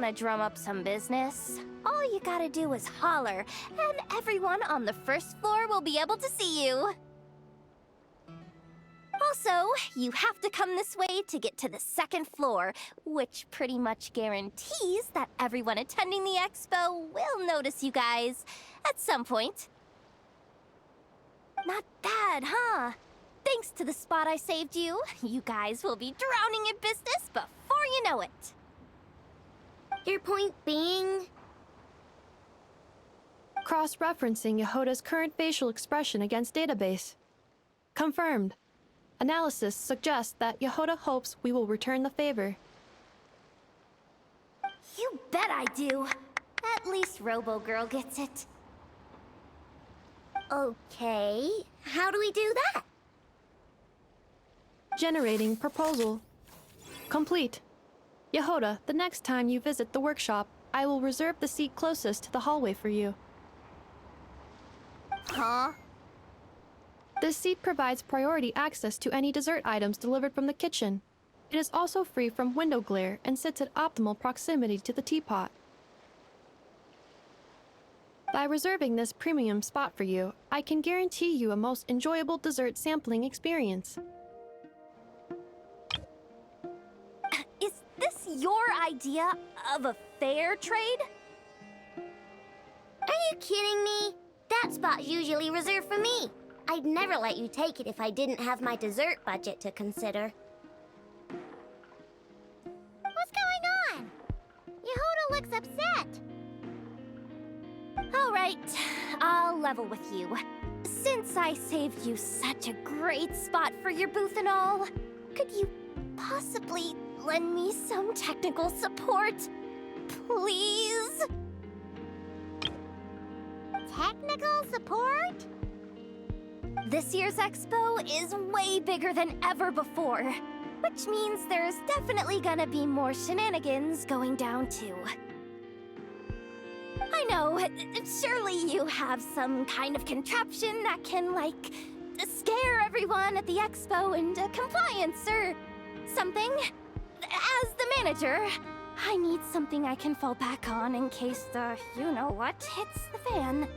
want to drum up some business, all you gotta do is holler, and everyone on the first floor will be able to see you. Also, you have to come this way to get to the second floor, which pretty much guarantees that everyone attending the expo will notice you guys at some point. Not bad, huh? Thanks to the spot I saved you, you guys will be drowning in business before you know it. Your point being? Cross-referencing Yehoda's current facial expression against database. Confirmed. Analysis suggests that Yehoda hopes we will return the favor. You bet I do. At least Robo-Girl gets it. Okay, how do we do that? Generating proposal. Complete. Yehoda, the next time you visit the workshop, I will reserve the seat closest to the hallway for you. Huh? This seat provides priority access to any dessert items delivered from the kitchen. It is also free from window glare and sits at optimal proximity to the teapot. By reserving this premium spot for you, I can guarantee you a most enjoyable dessert sampling experience. Is this your idea of a fair trade? Are you kidding me? That spot's usually reserved for me. I'd never let you take it if I didn't have my dessert budget to consider. What's going on? Yehoda looks upset. All right, I'll level with you. Since I saved you such a great spot for your booth and all, could you possibly lend me some technical support? Please? Technical support? This year's expo is way bigger than ever before, which means there's definitely gonna be more shenanigans going down too. I know, surely you have some kind of contraption that can, like, scare everyone at the expo into compliance or something. As the manager, I need something I can fall back on in case the you-know-what hits the fan.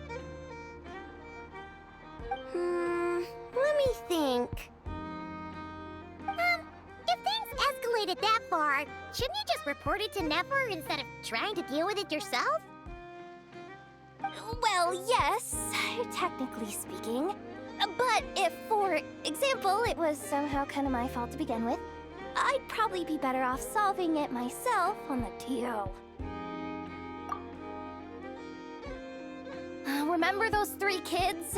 Let me think. If things escalated that far, shouldn't you just report it to Nefer instead of trying to deal with it yourself? Well, yes, technically speaking. But if, for example, it was somehow kind of my fault to begin with, I'd probably be better off solving it myself on the DL. Remember those 3 kids?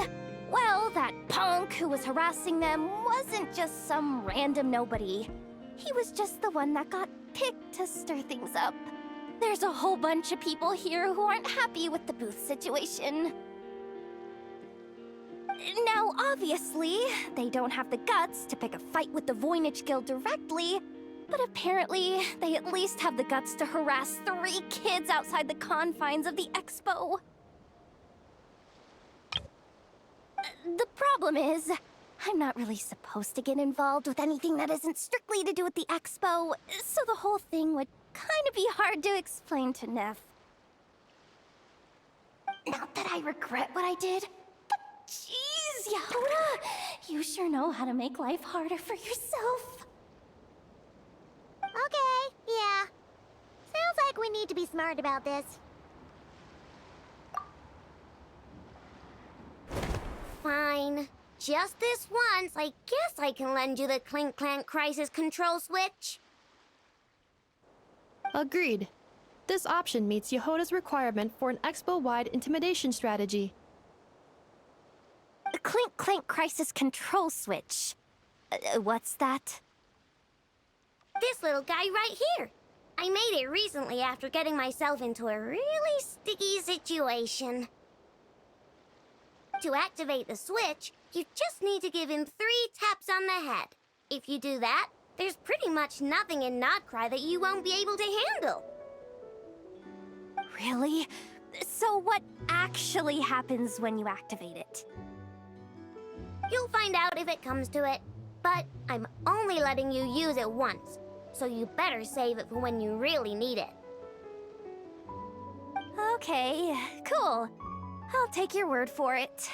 Well, that punk who was harassing them wasn't just some random nobody. He was just the one that got picked to stir things up. There's a whole bunch of people here who aren't happy with the booth situation. Now, obviously, they don't have the guts to pick a fight with the Voynich Guild directly, but apparently, they at least have the guts to harass 3 kids outside the confines of the expo. The problem is, I'm not really supposed to get involved with anything that isn't strictly to do with the expo, so the whole thing would kind of be hard to explain to Neff. Not that I regret what I did, but jeez, Yehoda, you sure know how to make life harder for yourself. Okay, yeah. Sounds like we need to be smart about this. Fine. Just this once, I guess I can lend you the Clink Clank Crisis Control Switch. Agreed. This option meets Yehoda's requirement for an expo-wide intimidation strategy. The Clink Clank Crisis Control Switch. What's that? This little guy right here. I made it recently after getting myself into a really sticky situation. To activate the switch, you just need to give him 3 taps on the head. If you do that, there's pretty much nothing in nod-krai that you won't be able to handle. Really? So what actually happens when you activate it? You'll find out if it comes to it, but I'm only letting you use it once, so you better save it for when you really need it. Okay, cool. I'll take your word for it.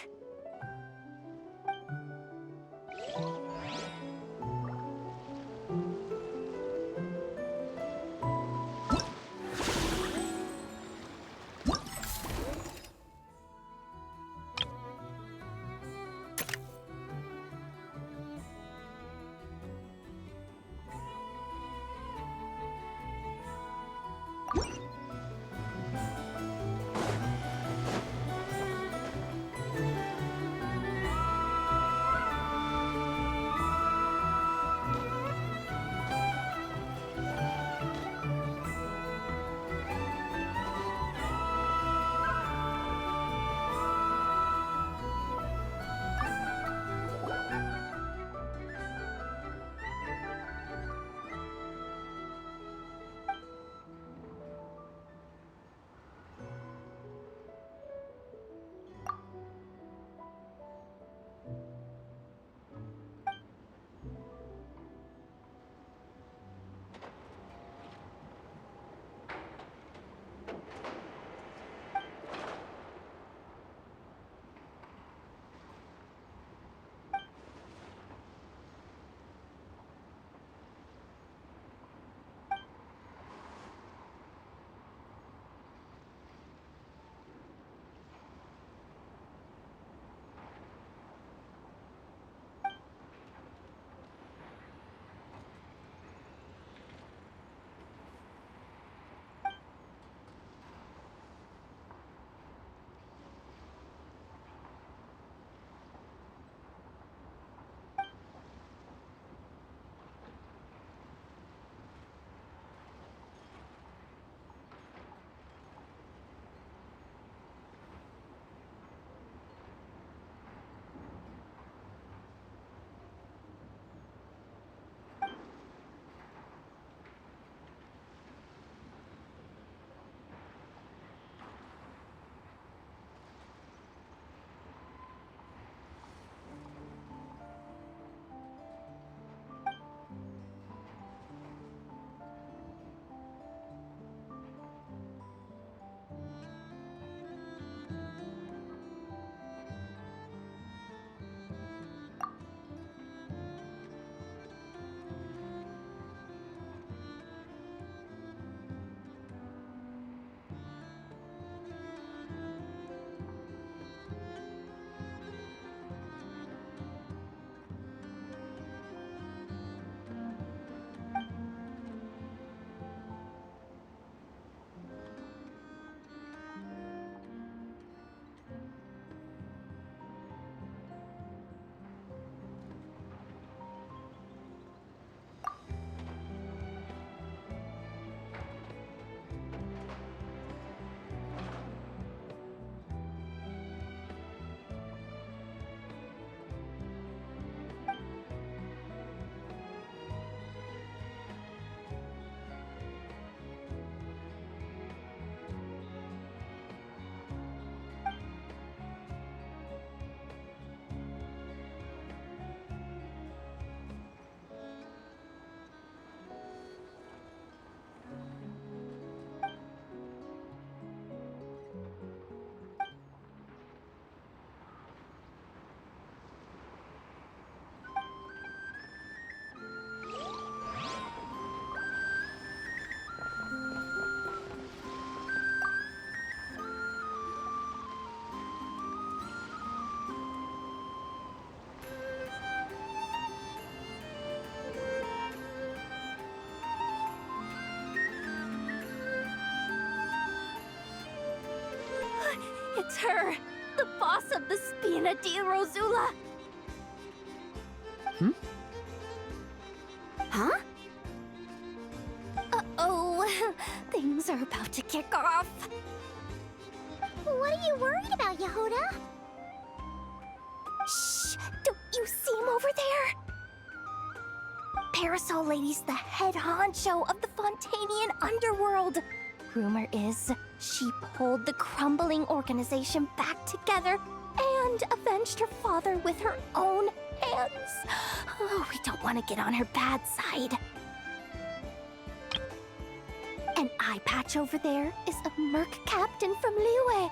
It's her! The boss of the Spina di Rosula! Huh? Uh-oh, things are about to kick off. What are you worried about, Yehoda? Shh! Don't you see him over there? Parasol Lady's the head honcho of the Fontanian underworld. Rumor is she pulled the crumbling organization back together and avenged her father with her own hands. Oh, we don't want to get on her bad side. An eye patch over there is a merc captain from Liyue.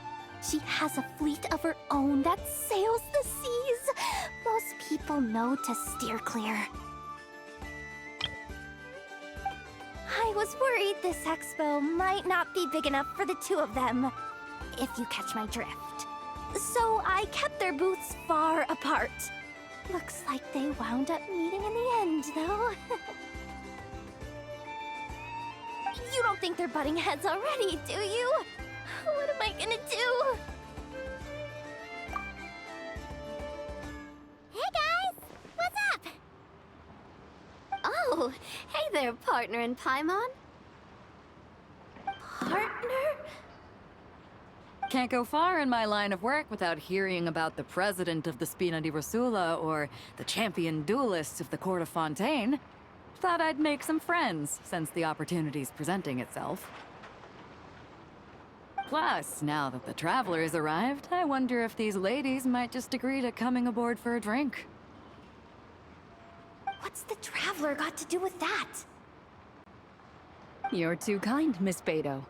She has a fleet of her own that sails the seas. Most people know to steer clear. I was worried this expo might not be big enough for the two of them, if you catch my drift. So I kept their booths far apart. Looks like they wound up meeting in the end, though. You don't think they're butting heads already, do you? What am I gonna do? Hey guys! What's up? Oh, hey there, partner in Paimon. Partner? Can't go far in my line of work without hearing about the president of the Spina di Rosula or the champion duelist of the court of Fontaine. Thought I'd make some friends since the opportunity's presenting itself. Plus, now that the traveler's arrived, I wonder if these ladies might just agree to coming aboard for a drink. What's the Traveler got to do with that? You're too kind, Miss Beto.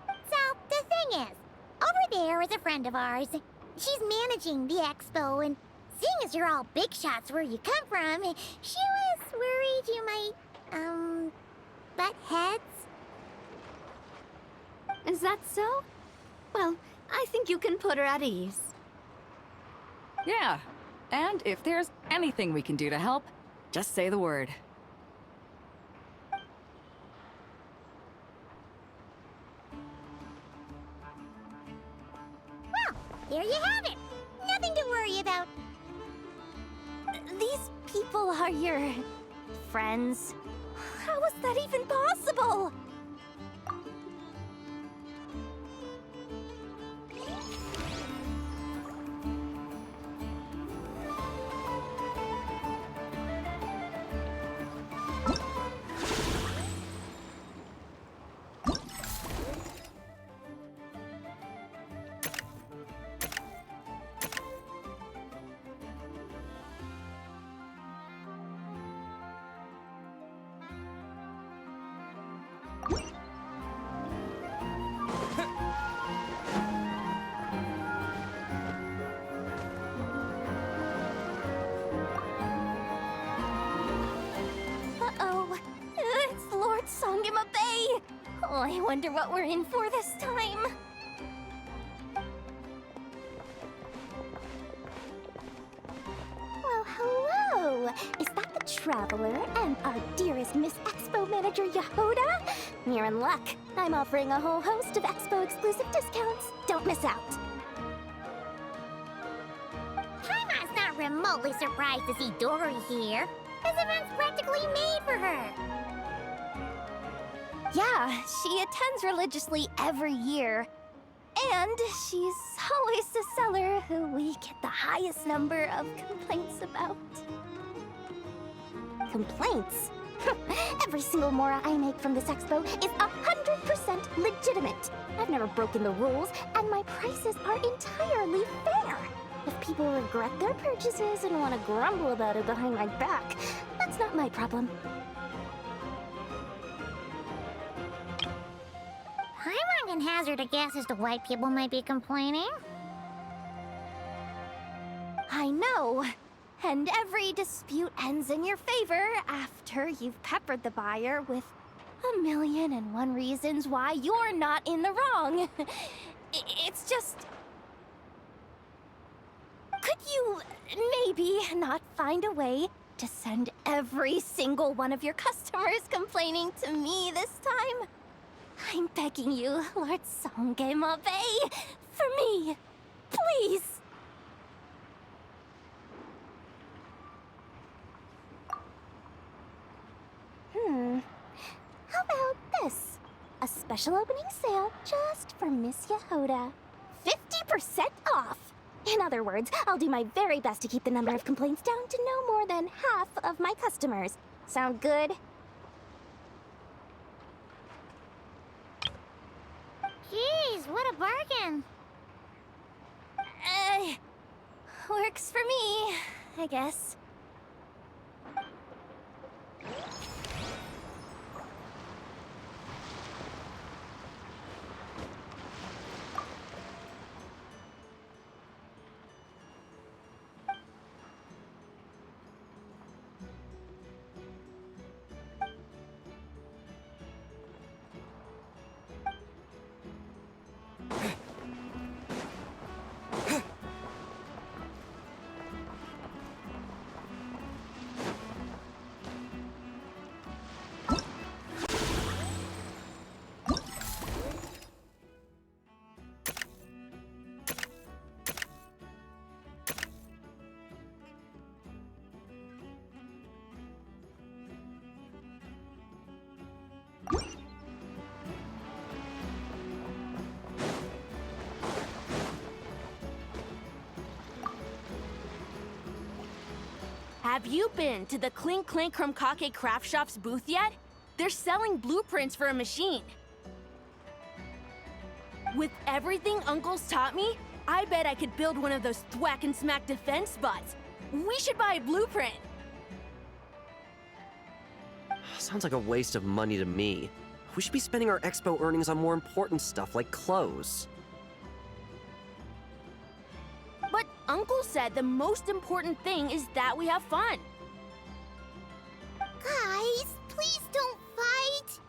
So, the thing is, over there is a friend of ours. She's managing the expo, and seeing as you're all big shots where you come from, she was worried you might, butt heads. Is that so? Well, I think you can put her at ease. Yeah, and if there's anything we can do to help, just say the word. Well, there you have it. Nothing to worry about. These people are your friends. How is that even possible? Uh-oh. It's Lord Songima Bay! Oh, I wonder what we're in for this time. Well, hello! Is that the Traveler and our dearest Miss Expo Manager Yehoda? You're in luck. I'm offering a whole host of Expo exclusive discounts. Don't miss out. Paimon's not remotely surprised to see Dory here. This event's practically made for her. Yeah, she attends religiously every year. And she's always the seller who we get the highest number of complaints about. Complaints? Every single mora I make from this expo is 100% legitimate. I've never broken the rules, and my prices are entirely fair. If people regret their purchases and want to grumble about it behind my back, that's not my problem. Paimon can hazard a guess as to why people might be complaining. I know. And every dispute ends in your favor after you've peppered the buyer with 1,000,001 reasons why you're not in the wrong. It's just... Could you maybe not find a way to send every single one of your customers complaining to me this time? I'm begging you, Lord Songema Bay, for me, please. How about this? A special opening sale just for Miss Yehoda. 50% off! In other words, I'll do my very best to keep the number of complaints down to no more than half of my customers. Sound good? Jeez, what a bargain. Works for me, I guess. Have you been to the Clink Clink Krumkake Craft Shop's booth yet? They're selling blueprints for a machine. With everything Uncle's taught me, I bet I could build one of those thwack and smack defense bots. We should buy a blueprint. Sounds like a waste of money to me. We should be spending our expo earnings on more important stuff like clothes. But Uncle said the most important thing is that we have fun. Guys, please don't fight.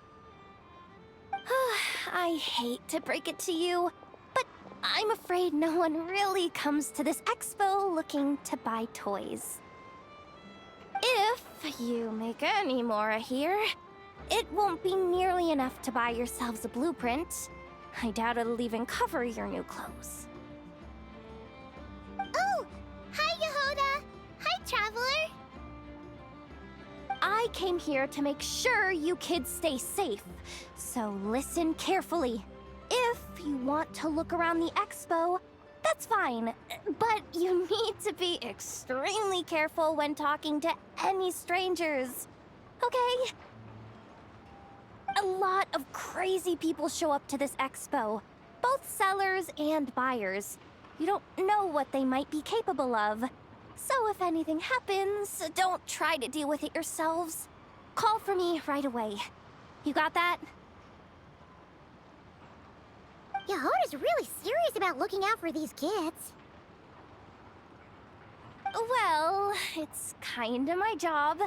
I hate to break it to you, but I'm afraid no one really comes to this expo looking to buy toys. If you make any more here, it won't be nearly enough to buy yourselves a blueprint. I doubt it'll even cover your new clothes. Oh, hi, Yehoda. Hi, Traveler. I came here to make sure you kids stay safe, so listen carefully. If you want to look around the expo, that's fine, but you need to be extremely careful when talking to any strangers, okay? A lot of crazy people show up to this expo, both sellers and buyers. You don't know what they might be capable of. So if anything happens, don't try to deal with it yourselves. Call for me right away. You got that? Yehoda's really serious about looking out for these kids. Well, it's kinda my job.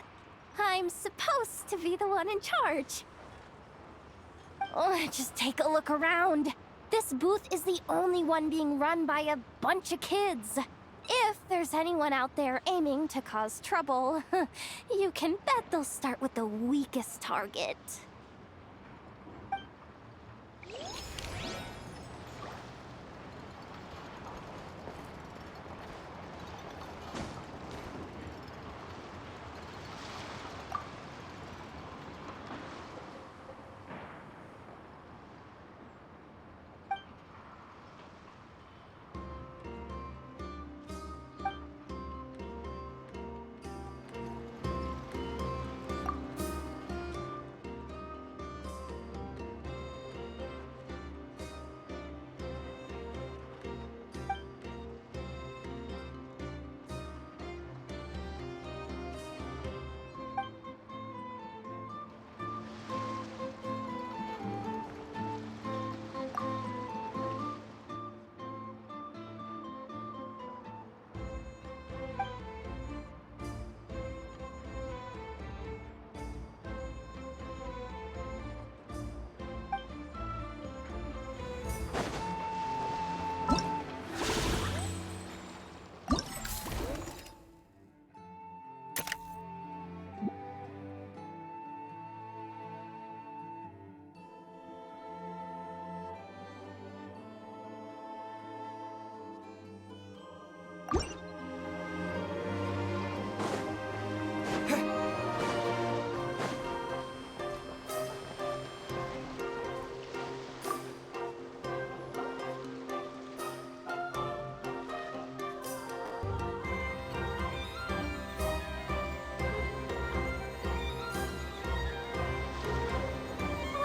I'm supposed to be the one in charge. Oh, just take a look around. This booth is the only one being run by a bunch of kids. If there's anyone out there aiming to cause trouble, you can bet they'll start with the weakest target.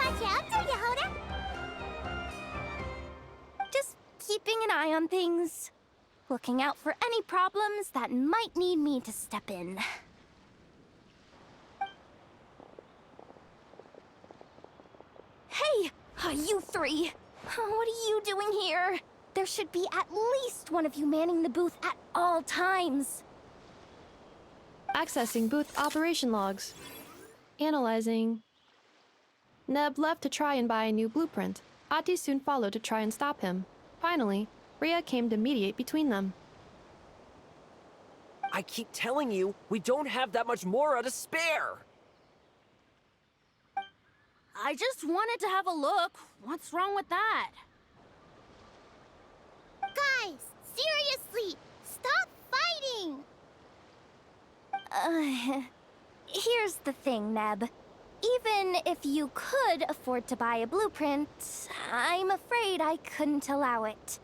Watch out, Yehoda. Just keeping an eye on things. Looking out for any problems that might need me to step in. Hey, you three! What are you doing here? There should be at least one of you manning the booth at all times. Accessing booth operation logs. Analyzing. Neb left to try and buy a new blueprint. Ati soon followed to try and stop him. Finally, Rhea came to mediate between them. I keep telling you, we don't have that much mora to spare! I just wanted to have a look. What's wrong with that? Guys, seriously, stop fighting. Here's the thing, Neb. Even if you could afford to buy a blueprint, I'm afraid I couldn't allow it.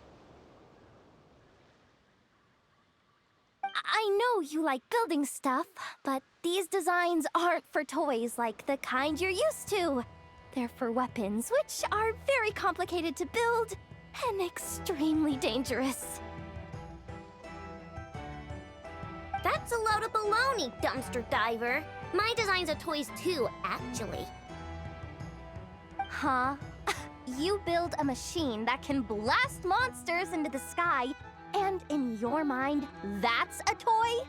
I I know you like building stuff, but these designs aren't for toys like the kind you're used to. They're for weapons, which are very complicated to build and extremely dangerous. That's a load of baloney, dumpster diver. My designs are toys too, actually. Huh? You build a machine that can blast monsters into the sky, and in your mind, that's a toy?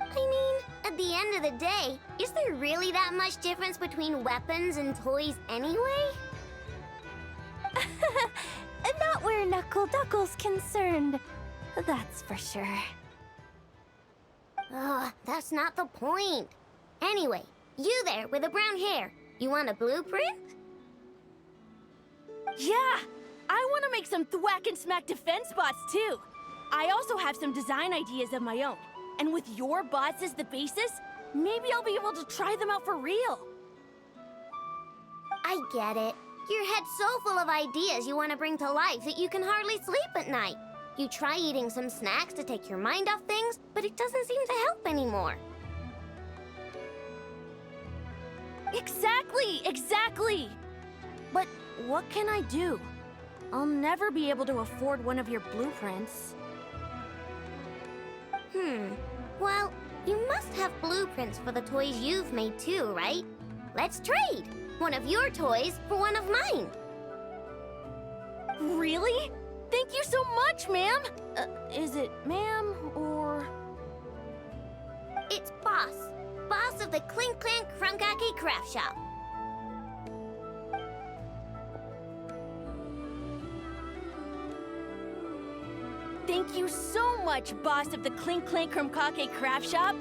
I mean, at the end of the day, is there really that much difference between weapons and toys anyway? Not where Knuckle Duckle's concerned. That's for sure. Ugh, that's not the point. Anyway, you there with the brown hair, you want a blueprint? Yeah! I want to make some thwack and smack defense bots too. I also have some design ideas of my own. And with your bots as the basis, maybe I'll be able to try them out for real. I get it. Your head's so full of ideas you want to bring to life that you can hardly sleep at night. You try eating some snacks to take your mind off things, but it doesn't seem to help anymore. Exactly! But what can I do? I'll never be able to afford one of your blueprints. Well, you must have blueprints for the toys you've made too, right? Let's trade! One of your toys for one of mine. Really? Thank you so much, ma'am! Is it ma'am or... It's Boss. Boss of the Clink Clank Krumkake Craft Shop. Thank you so much, boss of the Clink Clank Krumkake Craft Shop.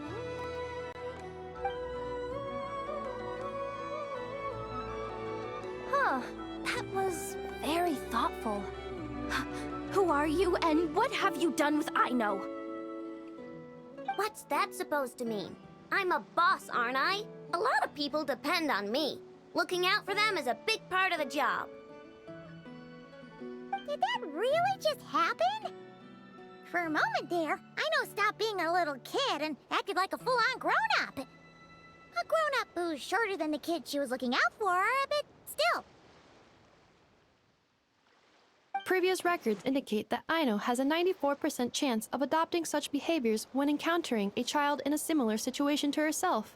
Huh, that was very thoughtful. Who are you, and what have you done with Aino? What's that supposed to mean? I'm a boss, aren't I? A lot of people depend on me. Looking out for them is a big part of the job. Did that really just happen? For a moment there, Aino stopped being a little kid and acted like a full-on grown-up. A grown-up who's shorter than the kid she was looking out for, but still. Previous records indicate that Aino has a 94% chance of adopting such behaviors when encountering a child in a similar situation to herself.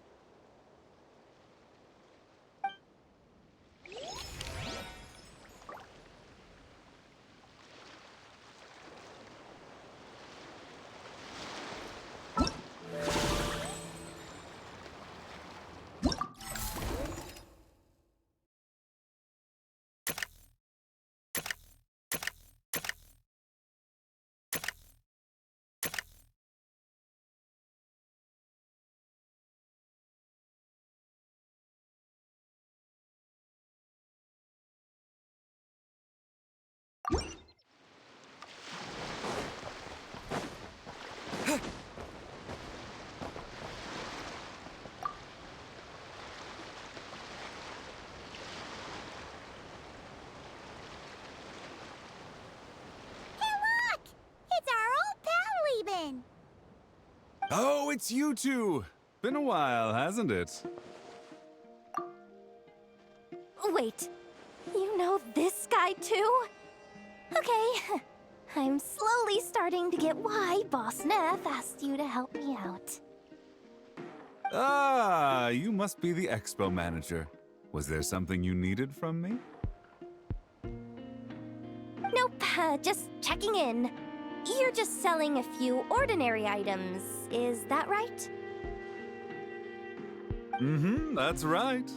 Oh, it's you two! Been a while, hasn't it? Wait, you know this guy too? Okay, I'm slowly starting to get why Boss Neff asked you to help me out. Ah, you must be the expo manager. Was there something you needed from me? Nope, just checking in. You're just selling a few ordinary items, is that right? Mm-hmm, that's right.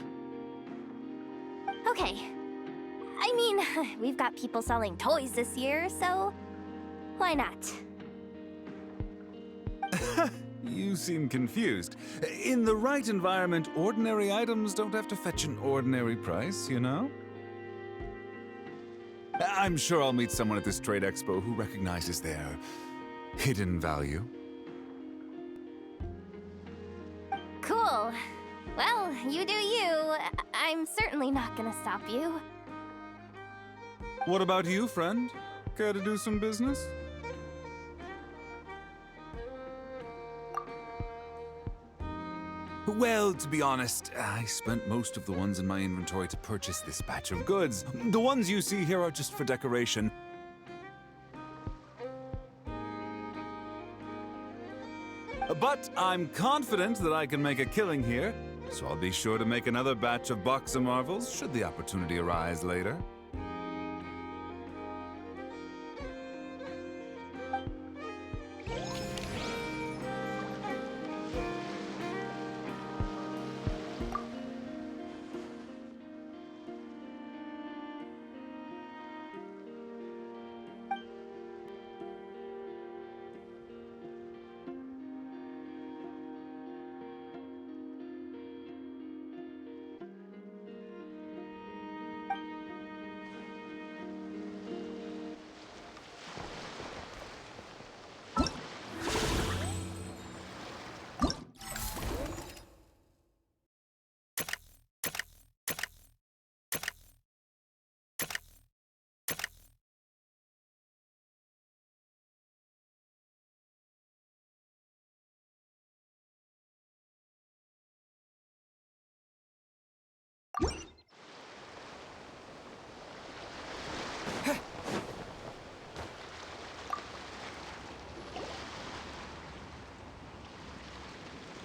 Okay. I mean, we've got people selling toys this year, so why not? You seem confused. In the right environment, ordinary items don't have to fetch an ordinary price, you know? I'm sure I'll meet someone at this trade expo who recognizes their hidden value. Cool. Well, you do you. I'm certainly not gonna stop you. What about you, friend? Care to do some business? Well, to be honest, I spent most of the ones in my inventory to purchase this batch of goods. The ones you see here are just for decoration. But I'm confident that I can make a killing here, so I'll be sure to make another batch of Box of Marvels should the opportunity arise later.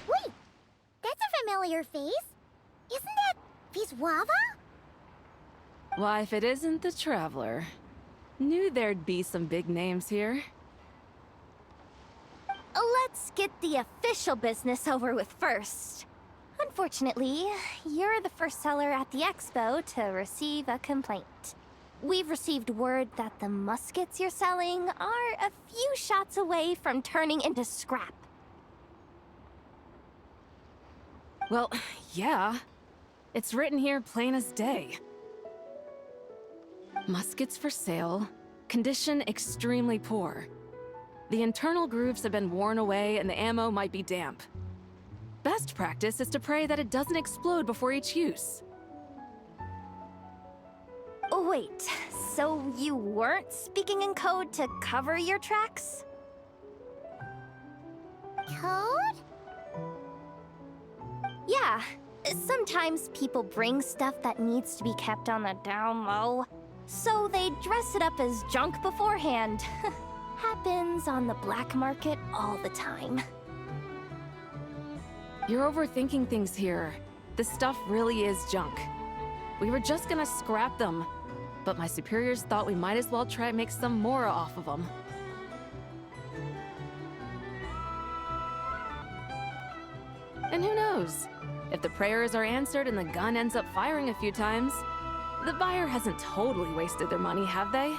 Wait, that's a familiar face. Isn't that Viswava? Why, if it isn't the Traveler. Knew there'd be some big names here. Let's get the official business over with first. Unfortunately, you're the first seller at the expo to receive a complaint. We've received word that the muskets you're selling are a few shots away from turning into scrap. Well, yeah. It's written here plain as day. Muskets for sale. Condition extremely poor. The internal grooves have been worn away and the ammo might be damp. Best practice is to pray that it doesn't explode before each use. Wait, so you weren't speaking in code to cover your tracks? Code? Yeah. Sometimes people bring stuff that needs to be kept on the down low. So they dress it up as junk beforehand. Happens on the black market all the time. You're overthinking things here. This stuff really is junk. We were just gonna scrap them, but my superiors thought we might as well try and make some more off of them. And who knows? If the prayers are answered and the gun ends up firing a few times, the buyer hasn't totally wasted their money, have they?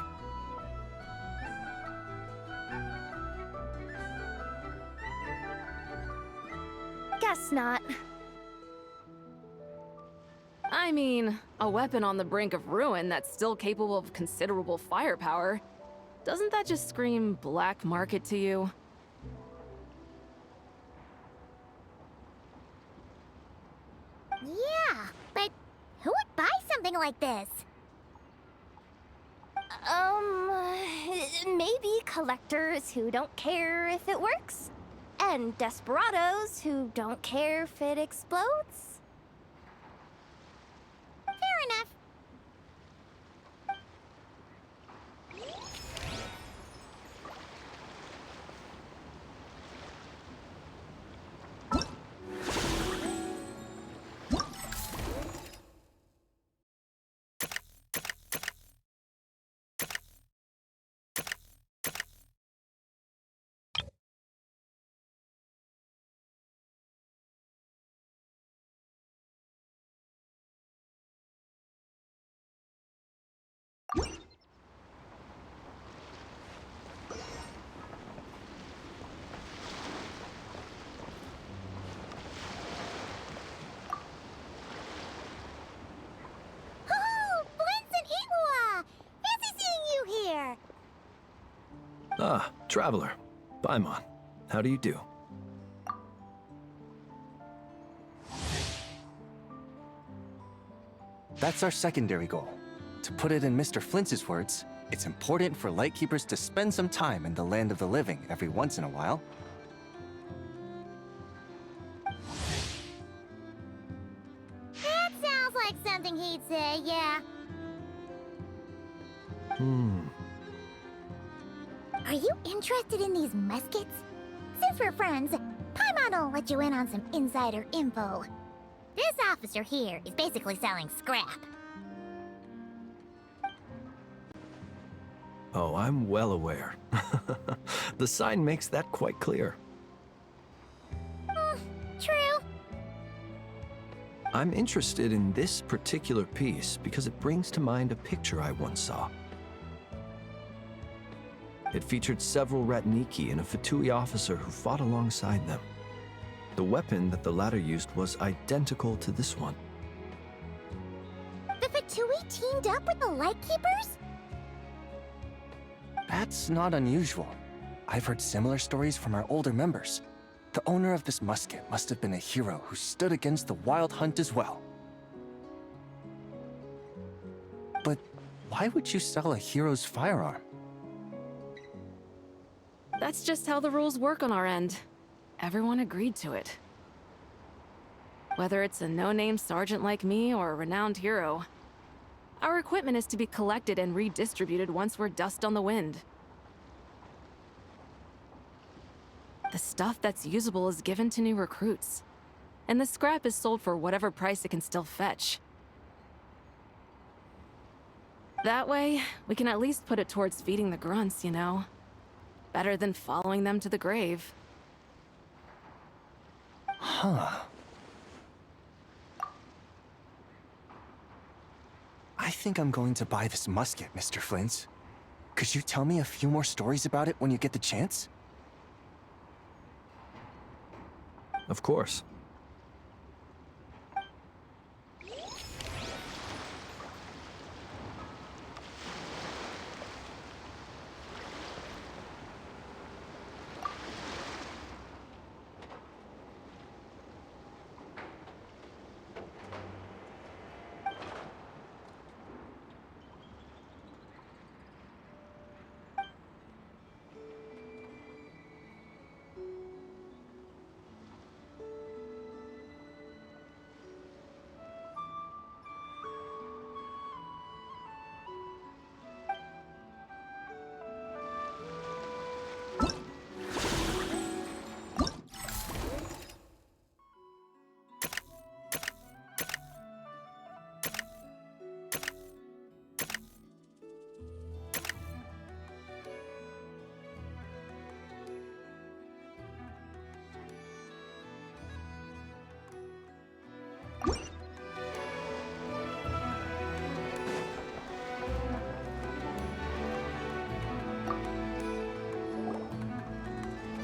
Guess not. I mean, a weapon on the brink of ruin that's still capable of considerable firepower. Doesn't that just scream black market to you? Yeah, but who would buy something like this? Maybe collectors who don't care if it works, and desperados who don't care if it explodes. Fair enough. Ah, Traveler. Paimon. How do you do? That's our secondary goal. To put it in Mr. Flintz's words, it's important for Lightkeepers to spend some time in the land of the living every once in a while. something he'd say, yeah. Are you interested in these muskets? Since we're friends, Paimon will let you in on some insider info. This officer here is basically selling scrap. Oh, I'm well aware. The sign makes that quite clear. True. I'm interested in this particular piece because it brings to mind a picture I once saw. It featured several Ratniki and a Fatui officer who fought alongside them. The weapon that the latter used was identical to this one. The Fatui teamed up with the Lightkeepers? That's not unusual. I've heard similar stories from our older members. The owner of this musket must have been a hero who stood against the Wild Hunt as well. But why would you sell a hero's firearm? That's just how the rules work on our end. Everyone agreed to it. Whether it's a no-name sergeant like me or a renowned hero, our equipment is to be collected and redistributed once we're dust on the wind. The stuff that's usable is given to new recruits, and the scrap is sold for whatever price it can still fetch. That way, we can at least put it towards feeding the grunts, you know? Better than following them to the grave. Huh. I think I'm going to buy this musket, Mr. Flint. Could you tell me a few more stories about it when you get the chance? Of course.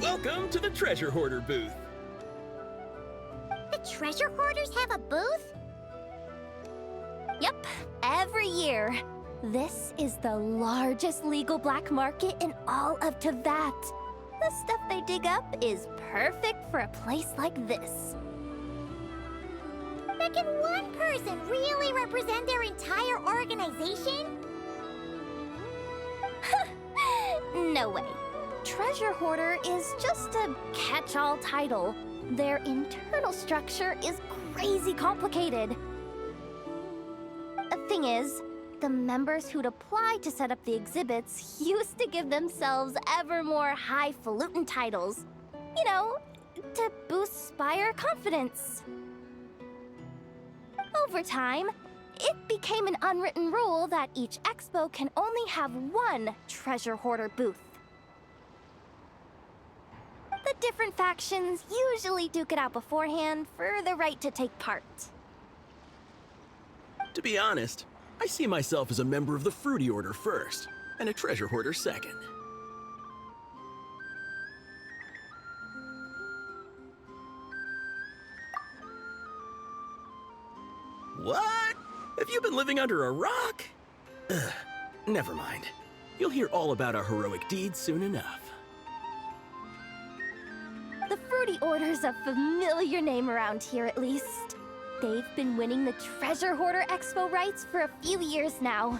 Welcome to the Treasure Hoarder booth. The treasure hoarders have a booth? Yep, every year. This is the largest legal black market in all of Teyvat. The stuff they dig up is perfect for a place like this. But can one person really represent their entire organization? No way. Treasure Hoarder is just a catch-all title. Their internal structure is crazy complicated. The thing is, the members who'd apply to set up the exhibits used to give themselves ever more highfalutin titles. You know, to boost Spire confidence. Over time, it became an unwritten rule that each expo can only have one Treasure Hoarder booth. The different factions usually duke it out beforehand for the right to take part. To be honest, I see myself as a member of the Fruity Order first, and a Treasure Hoarder second. What? Have you been living under a rock? Ugh, never mind. You'll hear all about our heroic deeds soon enough. The Fruity Order's a familiar name around here, at least. They've been winning the Treasure Hoarder Expo rights for a few years now.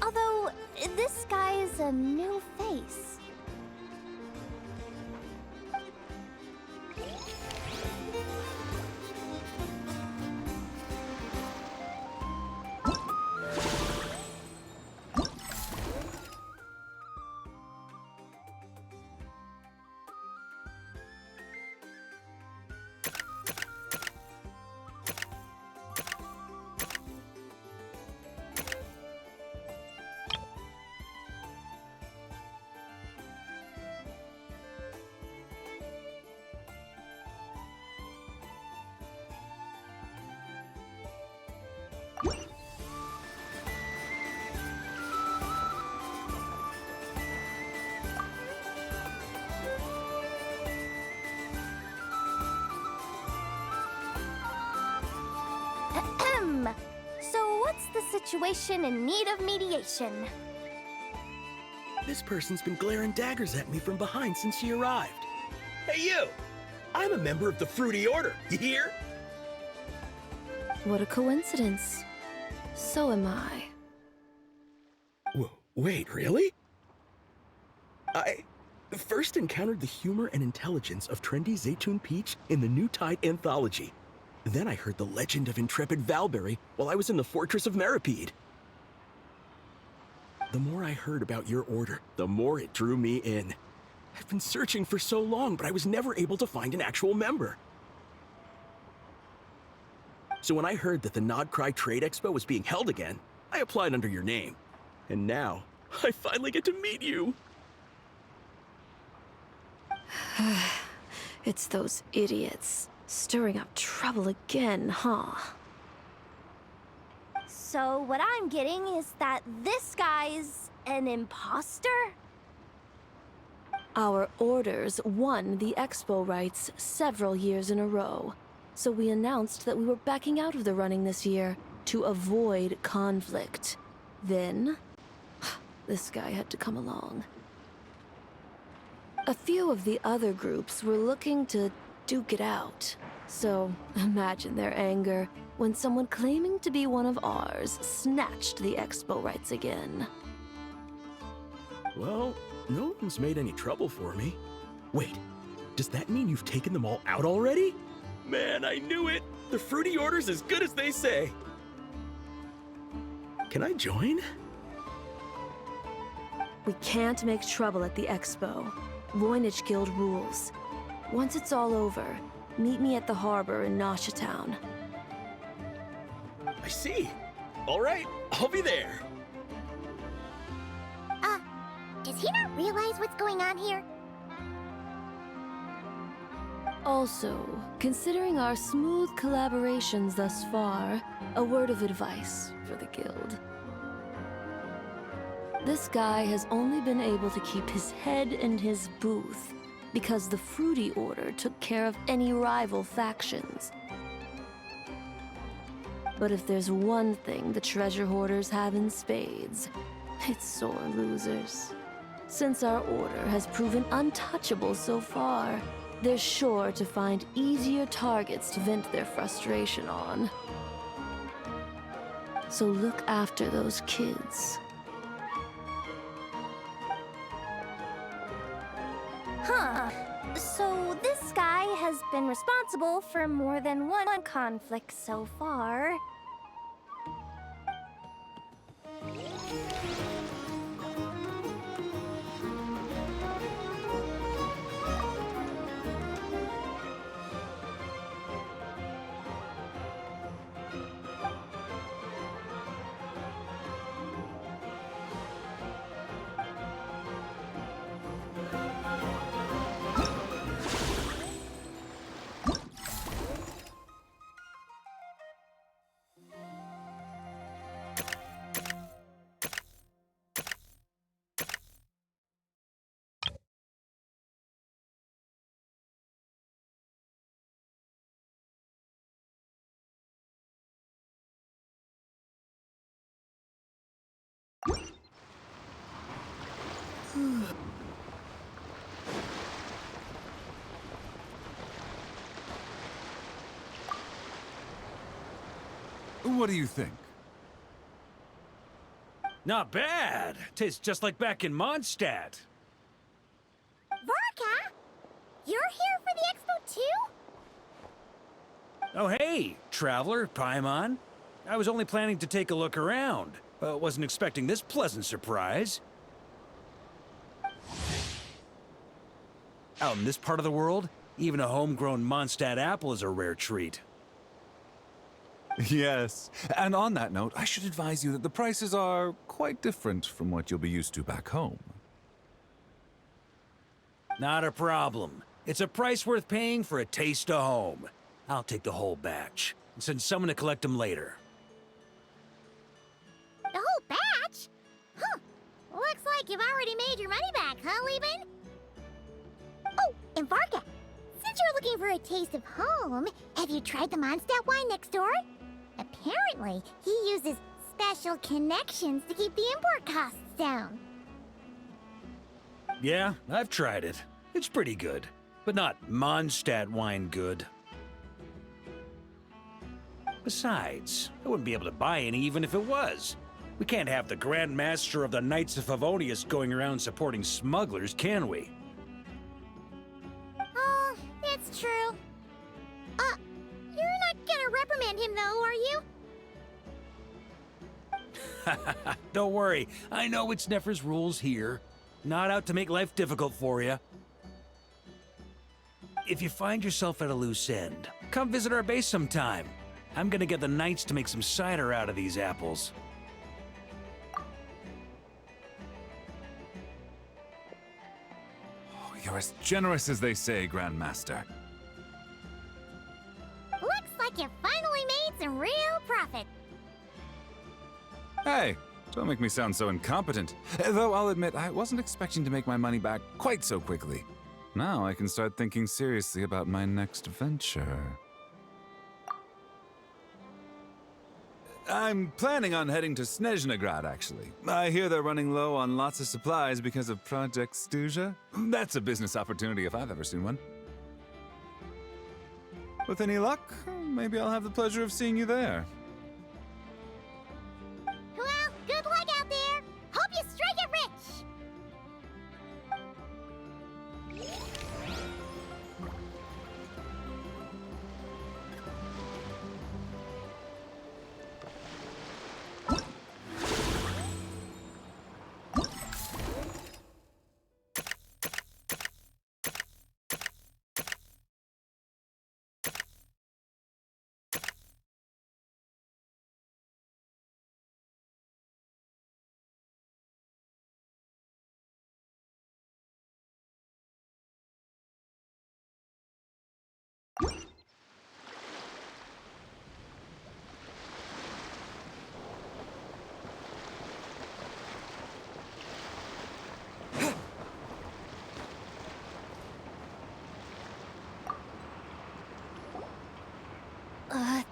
Although, this guy's a new face. So what's the situation in need of mediation? This person's been glaring daggers at me from behind since she arrived. Hey, you! I'm a member of the Fruity Order, you hear? What a coincidence. So am I. Wait, really? I first encountered the humor and intelligence of trendy Zaytun Peach in the New Tide anthology. Then I heard the legend of intrepid Valberry while I was in the Fortress of Meripede. The more I heard about your order, the more it drew me in. I've been searching for so long, but I was never able to find an actual member. So when I heard that the nod-krai Trade Expo was being held again, I applied under your name. And now, I finally get to meet you. It's those idiots. Stirring up trouble again, huh? So what I'm getting is that this guy's an imposter? Our orders won the expo rights several years in a row, so we announced that we were backing out of the running this year to avoid conflict. Then, this guy had to come along. A few of the other groups were looking to duke it out, so imagine their anger when someone claiming to be one of ours snatched the expo rights again. Well, no one's made any trouble for me. Wait, does that mean you've taken them all out already? Man, I knew it! The Fruity Order's as good as they say! Can I join? We can't make trouble at the expo. Voynich Guild rules. Once it's all over, meet me at the harbor in Nasha Town. I see. All right, I'll be there. Does he not realize what's going on here? Also, considering our smooth collaborations thus far, a word of advice for the guild. This guy has only been able to keep his head in his booth because the Fruity Order took care of any rival factions. But if there's one thing the treasure hoarders have in spades, it's sore losers. Since our order has proven untouchable so far, they're sure to find easier targets to vent their frustration on. So look after those kids. Huh. So this guy has been responsible for more than one conflict so far. What do you think? Not bad. Tastes just like back in Mondstadt. Varka? You're here for the expo too? Oh hey, Traveler, Paimon. I was only planning to take a look around. Wasn't expecting this pleasant surprise. Out in this part of the world, even a homegrown Mondstadt apple is a rare treat. Yes. And on that note, I should advise you that the prices are quite different from what you'll be used to back home. Not a problem. It's a price worth paying for a taste of home. I'll take the whole batch and send someone to collect them later. The whole batch? Huh. Looks like you've already made your money back, huh, Leben? Oh, and Varka, since you're looking for a taste of home, have you tried the Mondstadt wine next door? Apparently, he uses special connections to keep the import costs down. Yeah, I've tried it. It's pretty good, but not Mondstadt wine good. Besides, I wouldn't be able to buy any even if it was. We can't have the Grand Master of the Knights of Favonius going around supporting smugglers, can we? Oh, that's true. You're not gonna reprimand him though, are you? Don't worry, I know it's Nefer's rules here. Not out to make life difficult for you. If you find yourself at a loose end, come visit our base sometime. I'm gonna get the Knights to make some cider out of these apples. Oh, you're as generous as they say, Grandmaster. Looks like you finally made some real profit. Hey, don't make me sound so incompetent. Though I'll admit, I wasn't expecting to make my money back quite so quickly. Now I can start thinking seriously about my next venture. I'm planning on heading to Snezhnegrad, actually. I hear they're running low on lots of supplies because of Project Stuja. That's a business opportunity if I've ever seen one. With any luck, maybe I'll have the pleasure of seeing you there. Well, good luck out there. Hope you strike it rich.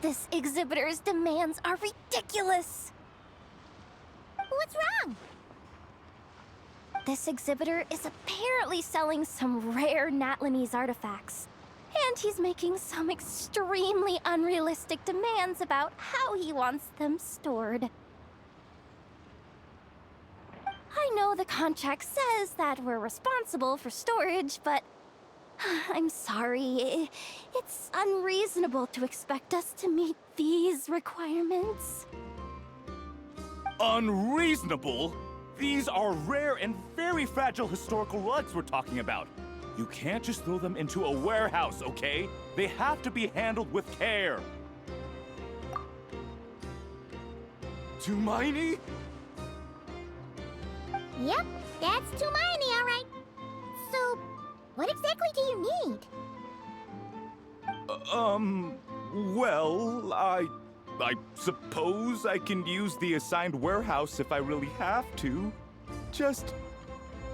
This exhibitor's demands are ridiculous. What's wrong? This exhibitor is apparently selling some rare Natlanese artifacts. And he's making some extremely unrealistic demands about how he wants them stored. I know the contract says that we're responsible for storage, but I'm sorry. It's unreasonable to expect us to meet these requirements. Unreasonable? These are rare and very fragile historical rugs we're talking about. You can't just throw them into a warehouse, okay? They have to be handled with care. Tumaini? Yep, that's Tumaini, all right. So, what exactly do you need? Well, I suppose I can use the assigned warehouse if I really have to. Just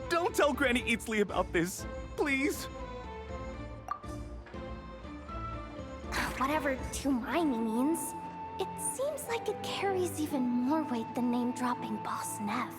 don't tell Granny Eatsley about this, please. Whatever Tumaini means, it seems like it carries even more weight than name-dropping Boss Neff.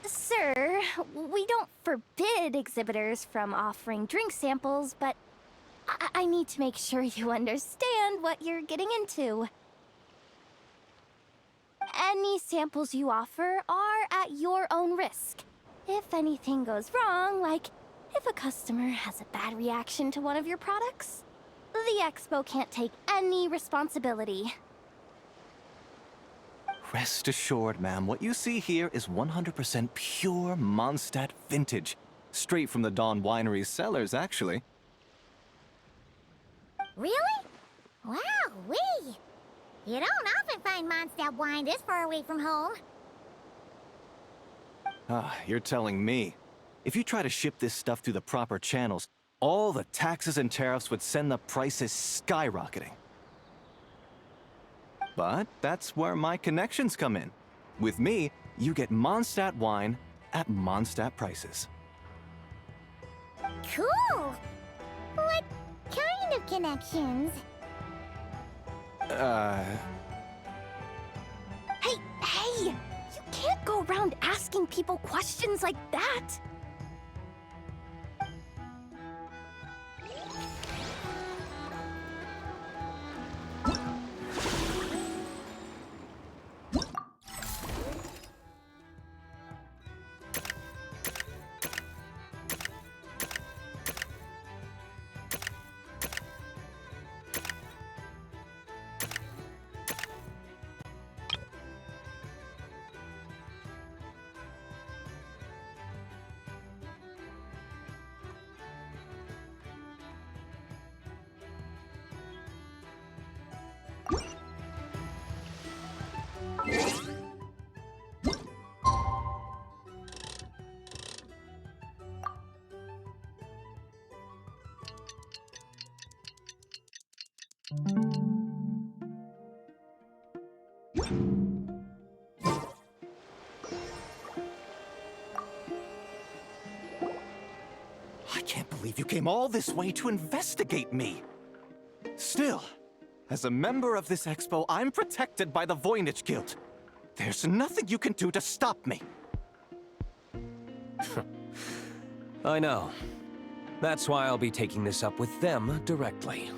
Sir, we don't forbid exhibitors from offering drink samples, but I need to make sure you understand what you're getting into. Any samples you offer are at your own risk. If anything goes wrong, like If a customer has a bad reaction to one of your products, the Expo can't take any responsibility. Rest assured, ma'am, what you see here is 100% pure Mondstadt vintage. Straight from the Dawn Winery's cellars, actually. Really? Wow-wee! You don't often find Mondstadt wine this far away from home. Ah, you're telling me. If you try to ship this stuff through the proper channels, all the taxes and tariffs would send the prices skyrocketing. But that's where my connections come in. With me, you get Mondstadt wine at Mondstadt prices. Cool! What kind of connections? Hey! You can't go around asking people questions like that! I can't believe you came all this way to investigate me. Still, as a member of this expo, I'm protected by the Voynich Guild. There's nothing you can do to stop me. I know. That's why I'll be taking this up with them directly.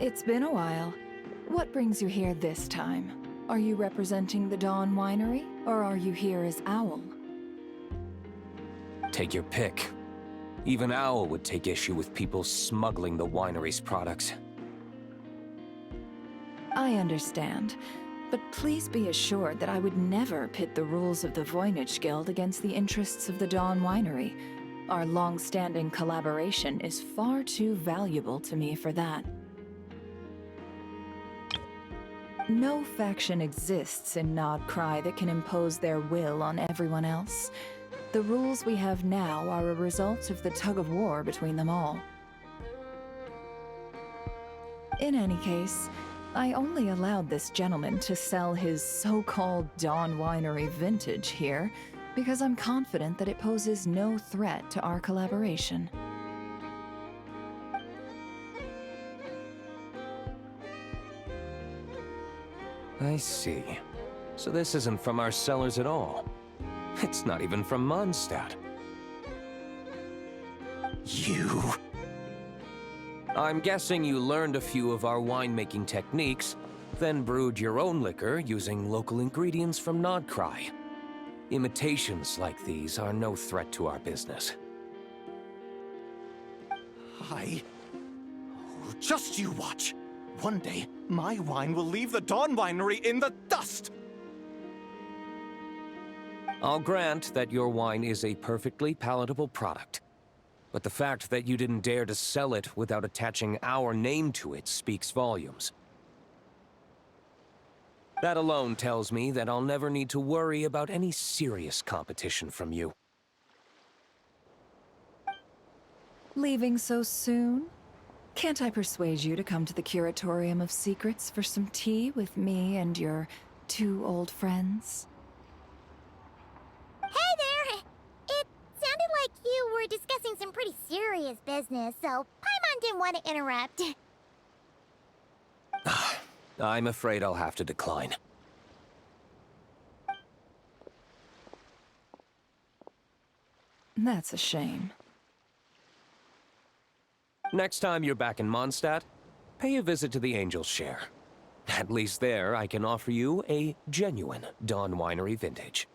It's been a while. What brings you here this time? Are you representing the Dawn Winery, or are you here as Owl? Take your pick. Even Owl would take issue with people smuggling the winery's products. I understand, but please be assured that I would never pit the rules of the Voynich Guild against the interests of the Dawn Winery. Our long-standing collaboration is far too valuable to me for that. No faction exists in nod-krai that can impose their will on everyone else. The rules we have now are a result of the tug-of-war between them all. In any case, I only allowed this gentleman to sell his so-called Dawn Winery vintage here because I'm confident that it poses no threat to our collaboration. I see. So this isn't from our cellars at all. It's not even from Mondstadt. You... I'm guessing you learned a few of our winemaking techniques, then brewed your own liquor using local ingredients from nod-krai. Imitations like these are no threat to our business. Just you watch. One day, my wine will leave the Dawn Winery in the dust! I'll grant that your wine is a perfectly palatable product. But the fact that you didn't dare to sell it without attaching our name to it speaks volumes. That alone tells me that I'll never need to worry about any serious competition from you. Leaving so soon? Can't I persuade you to come to the Curatorium of Secrets for some tea with me and your two old friends? Hey there! It sounded like you were discussing some pretty serious business, so Paimon didn't want to interrupt. I'm afraid I'll have to decline. That's a shame. Next time you're back in Mondstadt, pay a visit to the Angel's Share. At least there, I can offer you a genuine Dawn Winery vintage.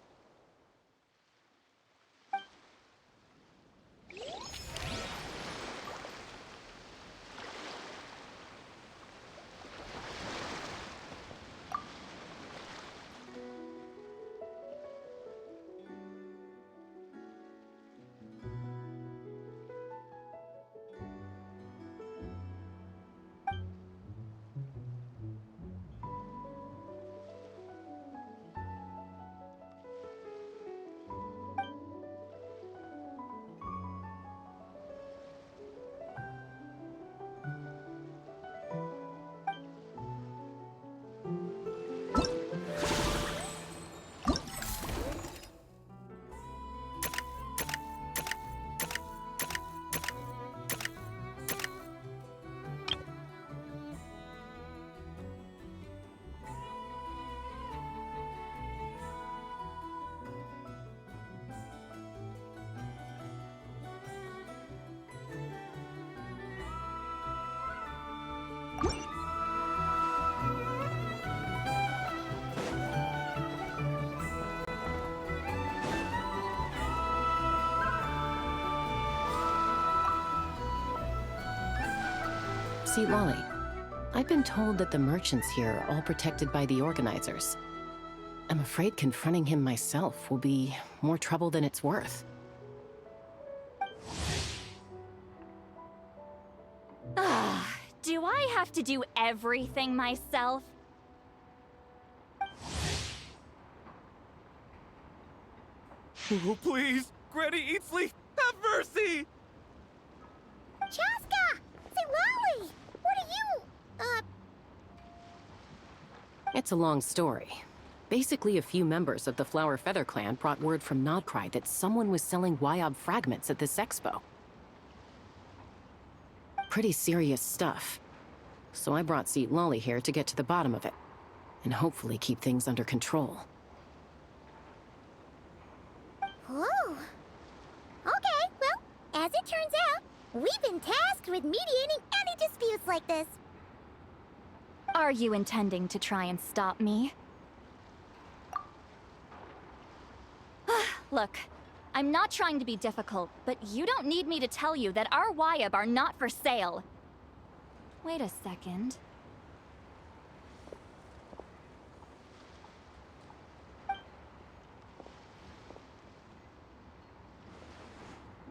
See, Lolly, I've been told that the merchants here are all protected by the organizers. I'm afraid confronting him myself will be more trouble than it's worth. Do I have to do everything myself? Oh, please! Granny Eatsley, have mercy! Chaska! Say, Lolly! What are you, It's a long story. Basically, a few members of the Flower Feather clan brought word from nod-krai that someone was selling Wyob fragments at this expo. Pretty serious stuff. So I brought Seat Lolly here to get to the bottom of it, and hopefully keep things under control. Oh. Okay, well, as it turns out, we've been tasked with mediating any disputes like this. Are you intending to try and stop me? Look, I'm not trying to be difficult, but you don't need me to tell you that our Wyob are not for sale. Wait a second.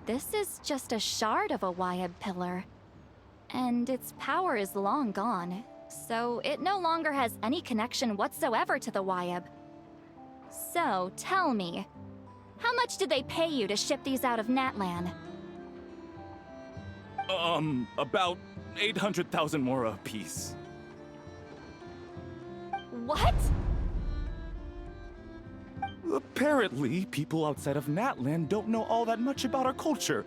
This is just a shard of a Wyob pillar. And its power is long gone, so it no longer has any connection whatsoever to the Wyob. So, tell me, how much did they pay you to ship these out of Natlan? About 800,000 mora apiece. What? Apparently, people outside of Natlan don't know all that much about our culture.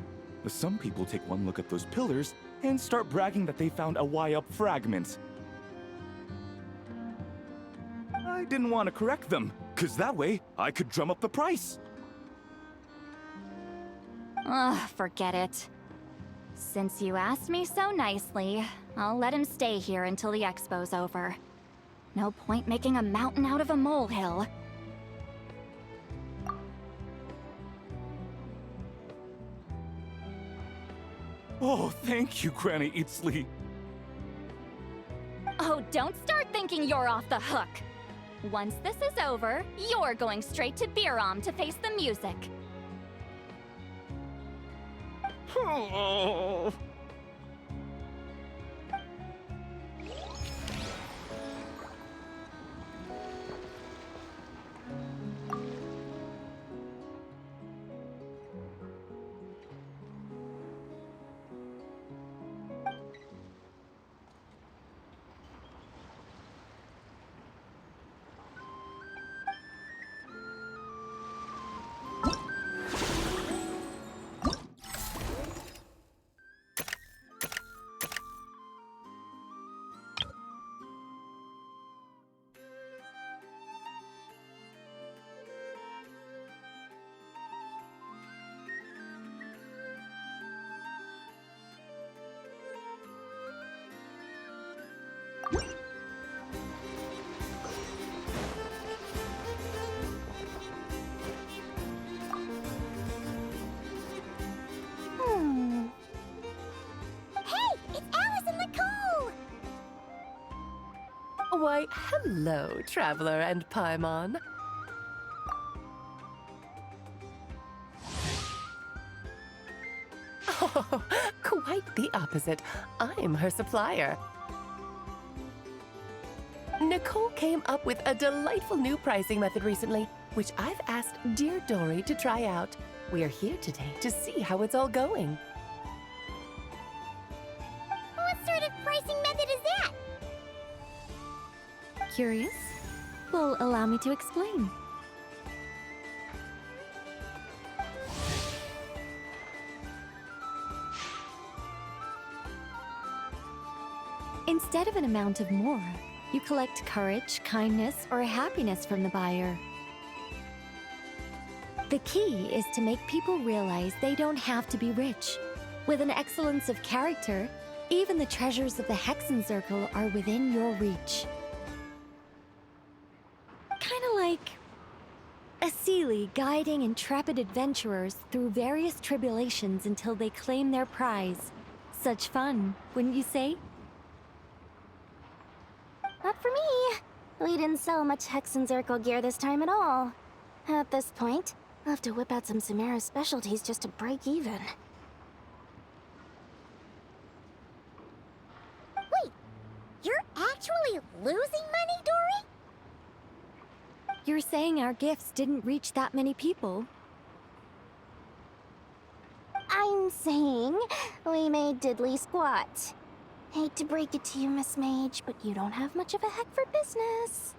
Some people take one look at those pillars and start bragging that they found a Wyob fragment. I didn't want to correct them, because that way I could drum up the price. Ugh, forget it. Since you asked me so nicely, I'll let him stay here until the expo's over. No point making a mountain out of a molehill. Oh, thank you, Granny Eatsley. Oh, don't start thinking you're off the hook. Once this is over, you're going straight to Biram to face the music. Oh. Why, hello, Traveler and Paimon. Oh, quite the opposite. I'm her supplier. Nicole came up with a delightful new pricing method recently, which I've asked dear Dory to try out. We're here today to see how it's all going. What sort of pricing method is that? Curious? Well, allow me to explain. Instead of an amount of more, you collect courage, kindness, or happiness from the buyer. The key is to make people realize they don't have to be rich. With an excellence of character, even the treasures of the Hexen Circle are within your reach. Kinda like a Sealy guiding intrepid adventurers through various tribulations until they claim their prize. Such fun, wouldn't you say? We didn't sell much Hex and Zirkel gear this time at all. At this point, I'll have to whip out some Samara's specialties just to break even. Wait, you're actually losing money, Dory? You're saying our gifts didn't reach that many people? I'm saying we made diddly squat. Hate to break it to you, Miss Mage, but you don't have much of a heck for business.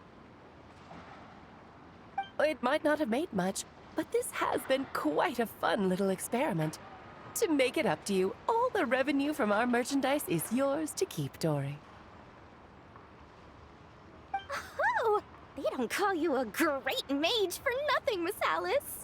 It might not have made much, but this has been quite a fun little experiment. To make it up to you, all the revenue from our merchandise is yours to keep, Dory. Oh, they don't call you a great mage for nothing, Miss Alice.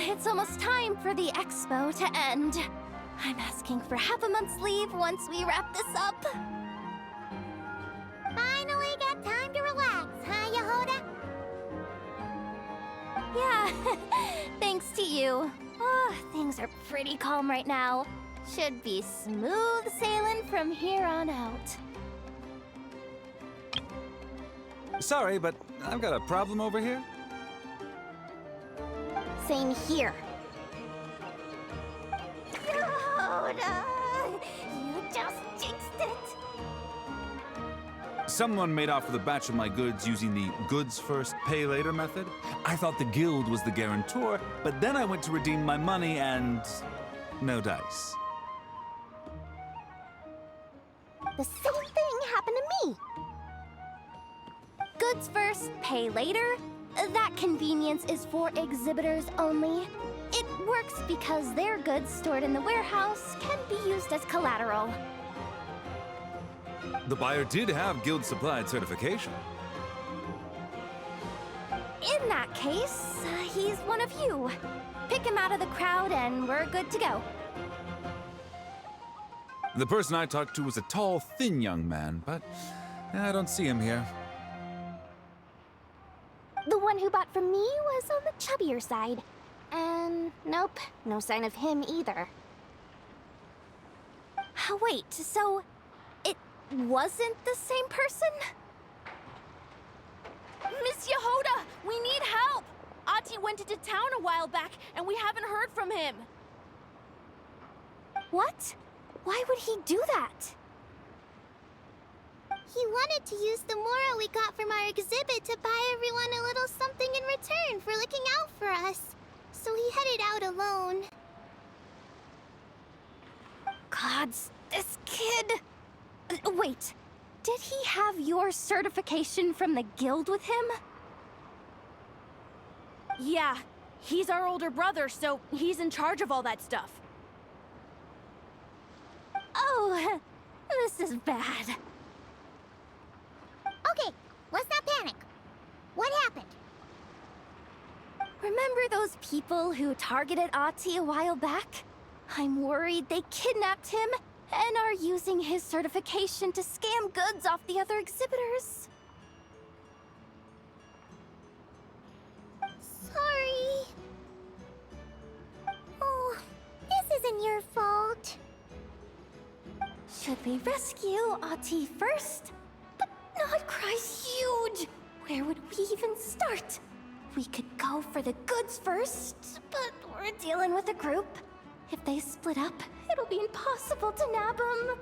It's almost time for the expo to end. I'm asking for half a month's leave once we wrap this up. Finally got time to relax, huh, Yehoda? Yeah, thanks to you. Oh, things are pretty calm right now. Should be smooth sailing from here on out. Sorry, but I've got a problem over here. Same here. Yehoda, you just jinxed it. Someone made off with a batch of my goods using the goods first, pay later method. I thought the guild was the guarantor, but then I went to redeem my money and no dice. The same thing happened to me. Goods first, pay later? That convenience is for exhibitors only. It works because their goods stored in the warehouse can be used as collateral. The buyer did have guild supplied certification. In that case, he's one of you. Pick him out of the crowd and we're good to go. The person I talked to was a tall, thin young man, but I don't see him here. The one who bought from me was on the chubbier side. And nope, no sign of him either. Wait, so it wasn't the same person? Miss Yehoda, we need help! Ati went into town a while back, and we haven't heard from him. What? Why would he do that? He wanted to use the mora we got from our exhibit to buy everyone a little something in return for looking out for us. So he headed out alone. Gods, this kid... Wait, did he have your certification from the guild with him? Yeah, he's our older brother, so he's in charge of all that stuff. Oh, this is bad. Okay, let's not panic. What happened? Remember those people who targeted Ati a while back? I'm worried they kidnapped him and are using his certification to scam goods off the other exhibitors. Sorry. Oh, this isn't your fault. Should we rescue Ati first? But nod-krai's huge! Where would we even start? We could go for the goods first, but we're dealing with a group. If they split up, it'll be impossible to nab them.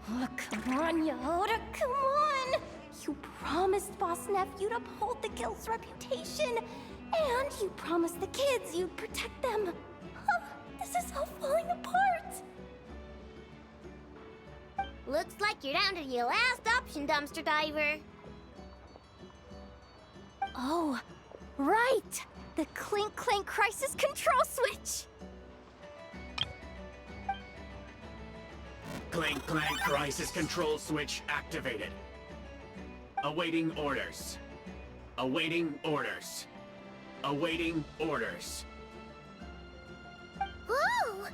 Oh, come on, Yehoda, come on! You promised Boss Nephew to uphold the guild's reputation, and you promised the kids you'd protect them. This is all falling apart. Looks like you're down to your last option, dumpster diver. Oh, right! The Clink Clank Crisis Control Switch! Clank Clank Crisis Control Switch activated. Awaiting orders. Awaiting orders. Awaiting orders. Whoa!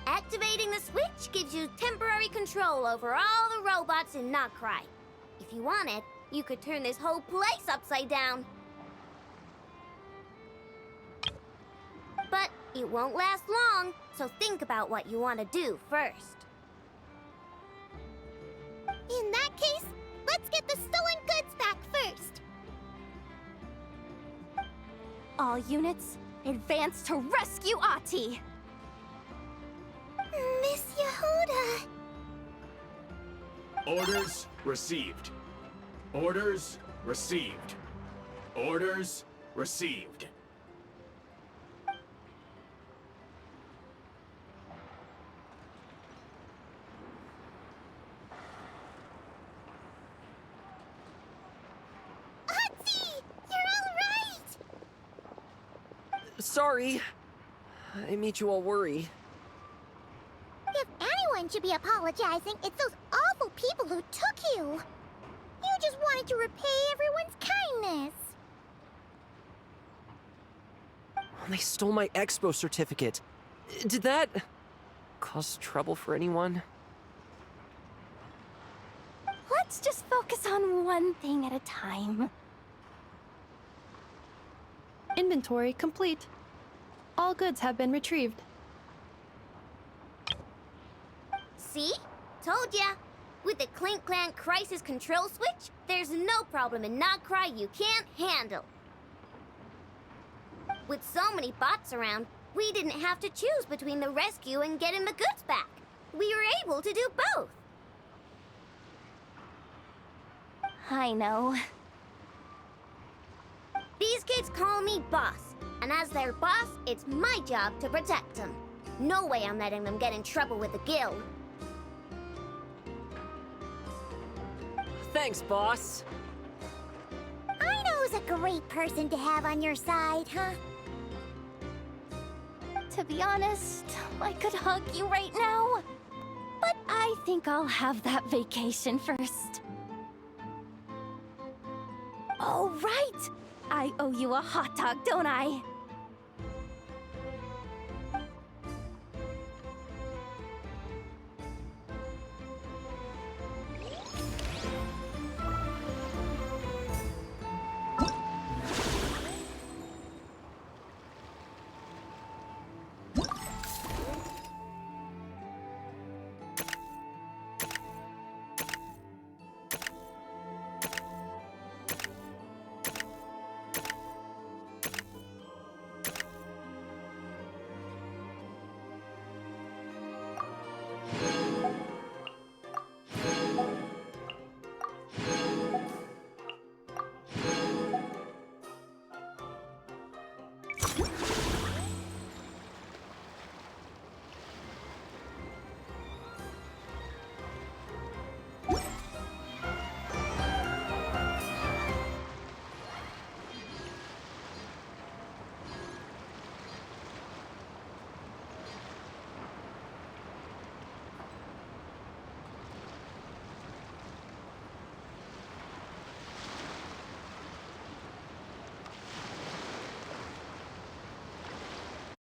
Activating the switch gives you temporary control over all the robots in nod-krai. If you wanted, you could turn this whole place upside down. But it won't last long, so think about what you want to do first. In that case, let's get the stolen goods back first. All units, advance to rescue Ahti! Miss Yehuda. Orders received. Orders received. Orders received. Sorry. I made you all worry. If anyone should be apologizing, it's those awful people who took you. You just wanted to repay everyone's kindness. They stole my expo certificate. Did that cause trouble for anyone? Let's just focus on one thing at a time. Inventory complete. All goods have been retrieved. See? Told ya! With the Clink Clank Crisis Control Switch, there's no problem in nod-krai you can't handle. With so many bots around, we didn't have to choose between the rescue and getting the goods back. We were able to do both. I know. These kids call me boss, and as their boss, it's my job to protect them. No way I'm letting them get in trouble with the guild. Thanks, boss. Aido's a great person to have on your side, huh? To be honest, I could hug you right now. But I think I'll have that vacation first. Oh, right! I owe you a hot dog, don't I?